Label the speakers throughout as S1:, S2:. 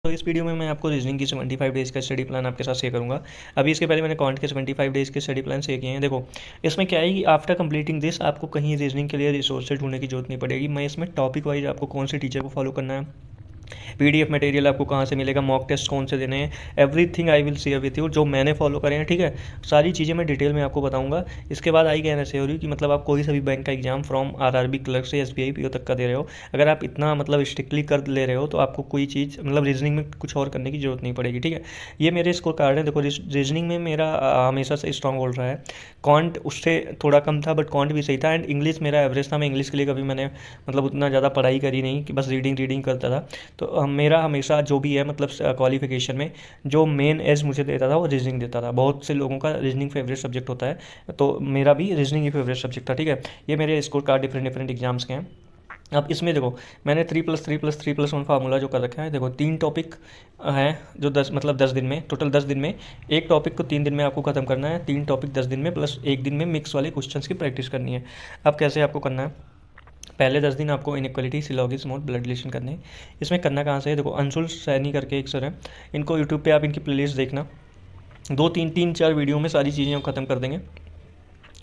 S1: तो इस वीडियो में मैं आपको रीजनिंग की 75 डेज़ का स्टडी प्लान आपके साथ शेयर करूंगा। अभी इसके पहले मैंने क्वांट के 75 डेज़ के स्टडी प्लान शेयर किए हैं। देखो, इसमें क्या है कि आफ्टर कंप्लीटिंग दिस आपको कहीं रीजनिंग के लिए रिसोर्सेज ढूंढने की जरूरत नहीं पड़ेगी। मैं इसमें टॉपिक वाइज आपको कौन से टीचर को फॉलो करना है, पीडीएफ मटेरियल आपको कहाँ से मिलेगा, मॉक टेस्ट कौन से देने हैं, everything I will share with you, जो मैंने फॉलो करे हैं। ठीक है, सारी चीज़ें मैं डिटेल में आपको बताऊंगा। इसके बाद आई कहना चाहिए हो रही कि मतलब आप कोई सा भी बैंक का एग्जाम फ्रॉम आरआरबी क्लर्क से एसबीआई पीओ तक का दे रहे हो, अगर आप इतना मतलब स्ट्रिक्टली कर ले रहे हो तो आपको कोई चीज़ मतलब रीजनिंग में कुछ और करने की जरूरत नहीं पड़ेगी। ठीक है, ये मेरे स्कोर कार्ड है। देखो, रीजनिंग में मेरा हमेशा से स्ट्रॉन्ग होल्ड रहा है। कॉन्ट उससे थोड़ा कम था, बट कॉन्ट भी सही था। एंड इंग्लिश मेरा एवरेज था। मैं इंग्लिश के लिए कभी मैंने मतलब उतना ज़्यादा पढ़ाई करी नहीं, कि बस रीडिंग रीडिंग करता था। तो मेरा हमेशा जो भी है मतलब क्वालिफिकेशन में जो मेन एज मुझे देता था वो रीजनिंग देता था। बहुत से लोगों का रीजनिंग फेवरेट सब्जेक्ट होता है, तो मेरा भी रीजनिंग ही फेवरेट सब्जेक्ट था। ठीक है, ये मेरे score card different different exams के हैं। अब इसमें देखो, मैंने 3+3+3+1 फार्मूला जो कर रखा है। देखो, 3 टॉपिक हैं जो 10 मतलब 10 दिन में, टोटल 10 दिन में एक टॉपिक को 3 दिन में आपको ख़त्म करना है। 3 टॉपिक 10 दिन में प्लस एक दिन में मिक्स वाले क्वेश्चंस की प्रैक्टिस करनी है। अब कैसे आपको करना है, पहले 10 दिन आपको इनइक्वालिटी, सिलोगिज्म और ब्लड रिलेशन करने हैं। इसमें करना कहाँ से है, देखो, अंशुल सैनी करके एक सर है, इनको यूट्यूब पे आप इनकी प्लेलिस्ट देखना। 2 3 3 4 वीडियो में सारी चीज़ें हम ख़त्म कर देंगे,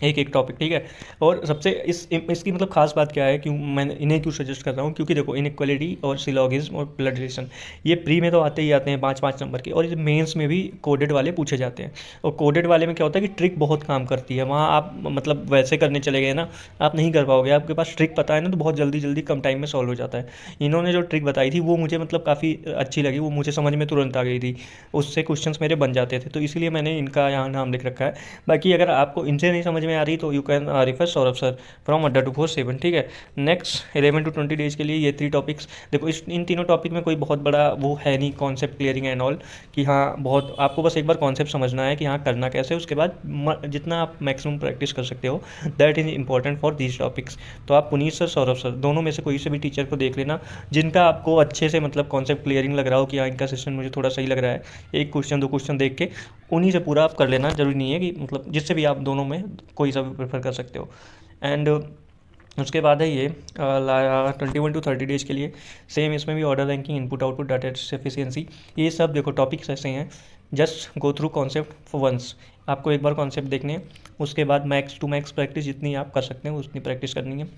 S1: एक एक टॉपिक। ठीक है, और सबसे इसकी मतलब खास बात क्या है, क्यों मैं इन्हें क्यों सजेस्ट कर रहा हूँ, क्योंकि देखो, इनइक्वालिटी और सिलोगिज्म और ब्लड रिलेशन ये प्री में तो आते ही आते हैं 5 5 नंबर के, और ये मेंस में भी कोडेड वाले पूछे जाते हैं। और कोडेड वाले में क्या होता है कि ट्रिक बहुत काम करती है। वहाँ आप मतलब वैसे करने चले गए ना, आप नहीं कर पाओगे। आपके पास ट्रिक पता है ना, तो बहुत जल्दी जल्दी कम टाइम में सॉल्व हो जाता है। इन्होंने जो ट्रिक बताई थी वो मुझे मतलब काफ़ी अच्छी लगी, वो मुझे समझ में तुरंत आ गई थी, उससे क्वेश्चंस मेरे बन जाते थे, तो इसलिए मैंने इनका यहाँ नाम लिख रखा है। बाकी अगर आपको इनसे नहीं समझ में आ रही तो you can refer Saurabh sir from अड्डा 247। ठीक है, नेक्स्ट 11 to 20 डेज के लिए ये 3 टॉपिक्स। देखो, इन तीनों टॉपिक में कोई बहुत बड़ा वो है नहीं, कॉन्सेप्ट क्लियरिंग एंड ऑल, कि हाँ बहुत आपको बस एक बार कॉन्सेप्ट समझना है कि हाँ करना कैसे, उसके बाद जितना आप मैक्सिमम प्रैक्टिस कर सकते हो, that is important for these topics. तो आप पुनीत सर, सौरभ सर, दोनों में से कोई से भी टीचर को देख लेना जिनका आपको अच्छे से मतलब कॉन्सेप्ट क्लियरिंग लग रहा हो कि हाँ इनका सिस्टम मुझे थोड़ा सही लग रहा है। एक क्वेश्चन 2 क्वेश्चन देख के उन्हीं से पूरा आप कर लेना। जरूरी नहीं है कि मतलब जिससे भी आप दोनों में कोई सा भी प्रेफर कर सकते हो। एंड उसके बाद है ये 21 to 30 डेज के लिए सेम, इसमें भी order ranking, input output, data efficiency, ये सब देखो टॉपिक्स ऐसे हैं। Just go through concept for once, आपको एक बार कॉन्सेप्ट देखने हैं, उसके बाद मैक्स टू मैक्स प्रैक्टिस जितनी आप कर सकते हैं उतनी प्रैक्टिस करनी है।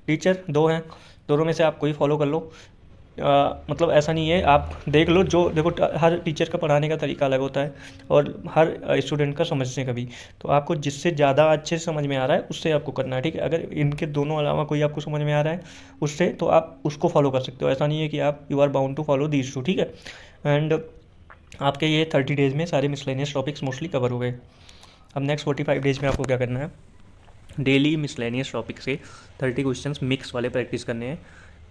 S1: टीचर 2 हैं, दोनों में से आप कोई फॉलो कर लो। मतलब ऐसा नहीं है, आप देख लो, जो देखो हर टीचर का पढ़ाने का तरीका अलग होता है और हर स्टूडेंट का समझने का भी। तो आपको जिससे ज़्यादा अच्छे से समझ में आ रहा है उससे आपको करना है। ठीक है, अगर इनके दोनों अलावा कोई आपको समझ में आ रहा है उससे, तो आप उसको फॉलो कर सकते हो। ऐसा नहीं है कि आप you are bound to follow these two. ठीक है, एंड आपके ये 30 डेज़ में सारे मिसलेनियस टॉपिक्स मोस्टली कवर हो गए। अब नेक्स्ट 45 डेज़ में आपको क्या करना है, डेली मिसलेनियस टॉपिक से 30 क्वेश्चंस मिक्स वाले प्रैक्टिस करने हैं।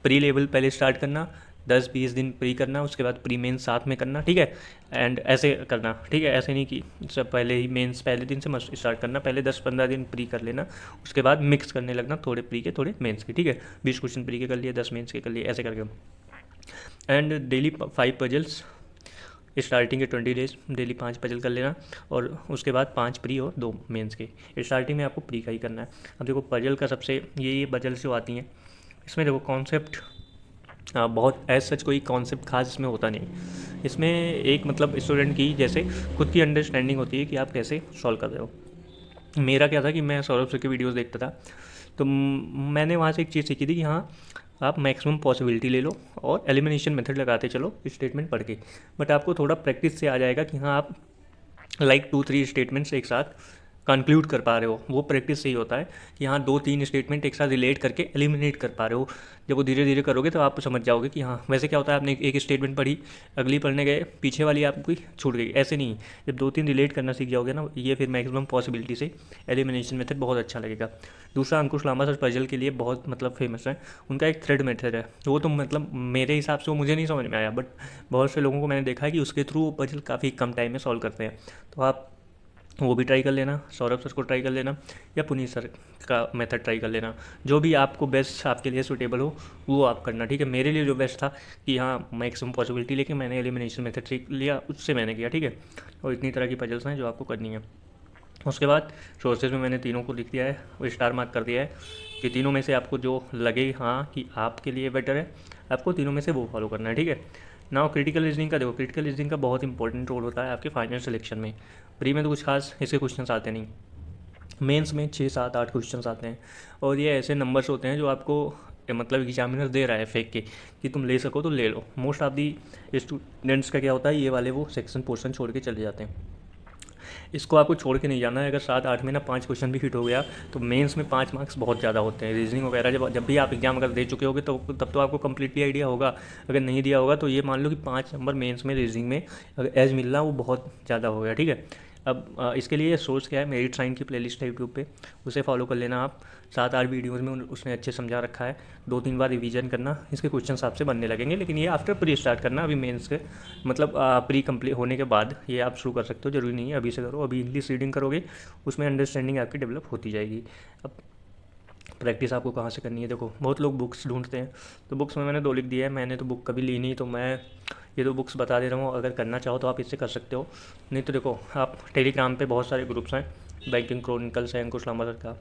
S1: प्री लेवल पहले स्टार्ट करना, 10 20 दिन प्री करना, उसके बाद प्री मेंस साथ में करना। ठीक है, एंड ऐसे करना। ठीक है, ऐसे नहीं कि सब पहले ही मेंस पहले दिन से मस्त स्टार्ट करना, पहले 10 15 दिन प्री कर लेना, उसके बाद मिक्स करने लगना, थोड़े प्री के थोड़े मेंस के। ठीक है, 20 क्वेश्चन प्री के कर लिए, 10 मेंस के कर लिए, ऐसे करके। एंड डेली 5 पजल्स, स्टार्टिंग के 20 डेज डेली 5 पजल कर लेना, और उसके बाद 5 प्री और 2 मेंस के। स्टार्टिंग में आपको प्री का ही करना है। अब देखो, पजल का सबसे ये पजल्स जो आती हैं, इसमें देखो कॉन्सेप्ट बहुत एज सच कोई कॉन्सेप्ट खास इसमें होता नहीं। इसमें एक मतलब स्टूडेंट की जैसे खुद की अंडरस्टैंडिंग होती है कि आप कैसे सॉल्व कर रहे हो। मेरा क्या था कि मैं सौरभ सर की वीडियोस देखता था, तो मैंने वहाँ से एक चीज़ सीखी थी कि हाँ आप मैक्सिमम पॉसिबिलिटी ले लो और एलिमिनेशन मेथड लगाते चलो स्टेटमेंट पढ़ के। बट आपको थोड़ा प्रैक्टिस से आ जाएगा कि हाँ आप लाइक 2 3 स्टेटमेंट्स एक साथ कंक्लूड कर पा रहे हो। वो प्रैक्टिस से ही होता है कि हाँ 2 3 स्टेटमेंट एक साथ रिलेट करके एलिमिनेट कर पा रहे हो। जब वो धीरे धीरे करोगे तो आप समझ जाओगे कि हाँ वैसे क्या होता है, आपने एक स्टेटमेंट पढ़ी, अगली पढ़ने गए, पीछे वाली आपकी छूट गई, ऐसे नहीं। जब 2 3 रिलेट करना सीख जाओगे ना, ये फिर मैक्सिमम पॉसिबिलिटी से एलिमिनेशन मेथड बहुत अच्छा लगेगा। दूसरा, अंकुश लांबा सर पजल के लिए बहुत मतलब फेमस है। उनका एक थ्रेड मेथड है, वो तो मतलब मेरे हिसाब से वो मुझे नहीं समझ में आया, बट बहुत से लोगों को मैंने देखा है कि उसके थ्रू वो पजल काफ़ी कम टाइम में सॉल्व करते हैं। तो आप वो भी ट्राई कर लेना, सौरभ सर को ट्राई कर लेना, या पुनीत सर का मेथड ट्राई कर लेना। जो भी आपको बेस्ट आपके लिए सूटेबल हो वो आप करना। ठीक है, मेरे लिए जो बेस्ट था कि हाँ मैक्सिमम पॉसिबिलिटी लेके मैंने एलिमिनेशन मेथड सीख लिया, उससे मैंने किया। ठीक है, और इतनी तरह की पजल्स हैं जो आपको करनी है। उसके बाद सोर्सेज में मैंने तीनों को लिख दिया है, वो स्टार मार्क कर दिया है कि तीनों में से आपको जो लगे हाँ कि आपके लिए बेटर है, आपको तीनों में से वो फॉलो करना है। ठीक है, नाउ क्रिटिकल रीजनिंग का देखो, क्रिटिकल रीजनिंग का बहुत इंपॉर्टेंट रोल होता है आपके फाइनल सिलेक्शन में। प्री में तो कुछ खास इसके क्वेश्चन आते नहीं, मेंस में 6 7 8 क्वेश्चंस आते हैं, और ये ऐसे नंबर्स होते हैं जो आपको मतलब एग्जामिनर दे रहा है फेंक के कि तुम ले सको तो ले लो। मोस्ट ऑफ दी स्टूडेंट्स का क्या होता है, ये वाले वो सेक्शन पोर्शन छोड़ के चले जाते हैं। इसको आपको छोड़ के नहीं जाना है। अगर 7 8 में ना 5 क्वेश्चन भी हिट हो गया तो मेंस में 5 मार्क्स बहुत ज़्यादा होते हैं। रीजनिंग वगैरह जब भी आप एग्जाम अगर दे चुके होगे तो तब तो आपको कंप्लीटली आइडिया होगा। अगर नहीं दिया होगा तो ये मान लो कि 5 नंबर मेंस में रीजनिंग में अगर एज मिलना वो बहुत ज़्यादा हो गया, ठीक है। अब इसके लिए सोर्स क्या है, मेरिट साइन की प्लेलिस्ट है यूट्यूब पे, उसे फॉलो कर लेना आप। 7 8 वीडियोज़ में उसने अच्छे समझा रखा है। 2 3 बार रिवीजन करना, इसके क्वेश्चन आपसे बनने लगेंगे। लेकिन ये आफ्टर प्री स्टार्ट करना, अभी मेंस के मतलब प्री कंप्लीट होने के बाद ये आप शुरू कर सकते हो, ज़रूरी नहीं है अभी से करो। अभी इंग्लिश रीडिंग करोगे उसमें अंडरस्टैंडिंग आपकी डेवलप होती जाएगी। अब प्रैक्टिस आपको कहाँ से करनी है, देखो बहुत लोग बुक्स ढूंढते हैं, तो बुक्स में मैंने 2 लिख दिया है। मैंने तो बुक कभी ली नहीं, तो मैं ये 2 बुक्स बता दे रहा हूँ। अगर करना चाहो तो आप इससे कर सकते हो, नहीं तो देखो आप टेलीग्राम पे बहुत सारे ग्रुप्स हैं। बैंकिंग क्रॉनिकल्स है, अंकुश लांबा सर का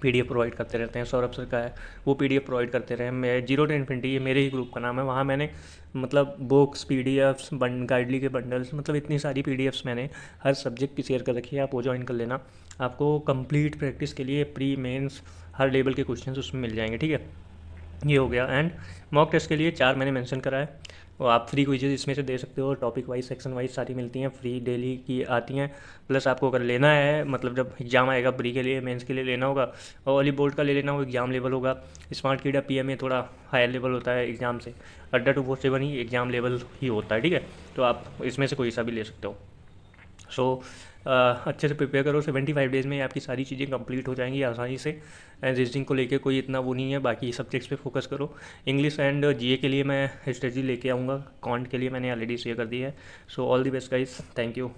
S1: पीडीएफ प्रोवाइड करते रहते हैं, सौरभ सर का है वो पीडीएफ प्रोवाइड करते रहे। मैं जीरो टू इन्फिनिटी, ये मेरे ही ग्रुप का नाम है, वहाँ मैंने मतलब बुक्स पीडीएफ्स गाइडली के बंडल्स, मतलब इतनी सारी पीडीएफ्स मैंने हर सब्जेक्ट की शेयर कर रखी है। आप वो ज्वाइन कर लेना, आपको कंप्लीट प्रैक्टिस के लिए प्री मेंस हर लेवल के क्वेश्चंस उसमें मिल जाएंगे, ठीक है। ये हो गया। एंड मॉक टेस्ट के लिए 4 मैंने मेंशन करा है, और आप फ्री क्विजेज इसमें से दे सकते हो। टॉपिक वाइज सेक्शन वाइज सारी मिलती हैं, फ्री डेली की आती हैं। प्लस आपको अगर लेना है, मतलब जब एग्जाम आएगा प्री के लिए मेंस के लिए लेना होगा, और ऑली बोर्ड का ले लेना, वो एग्जाम लेवल होगा। स्मार्ट किड पीएमए थोड़ा हायर लेवल होता है एग्जाम से, अड्डा 247 ही एग्जाम लेवल ही होता है, ठीक है। तो आप इसमें से कोई सा भी ले सकते हो। सो अच्छे से प्रिपेयर करो। 75 डेज़ में आपकी सारी चीज़ें कंप्लीट हो जाएंगी आसानी से। एंड रीजनिंग को लेके कोई इतना वो नहीं है, बाकी सब्जेक्ट्स पे फोकस करो। इंग्लिश एंड जीए के लिए मैं स्ट्रेटजी लेके आऊँगा, कॉन्ट के लिए मैंने ऑलरेडी शेयर कर दी है। So all the best guys, thank you.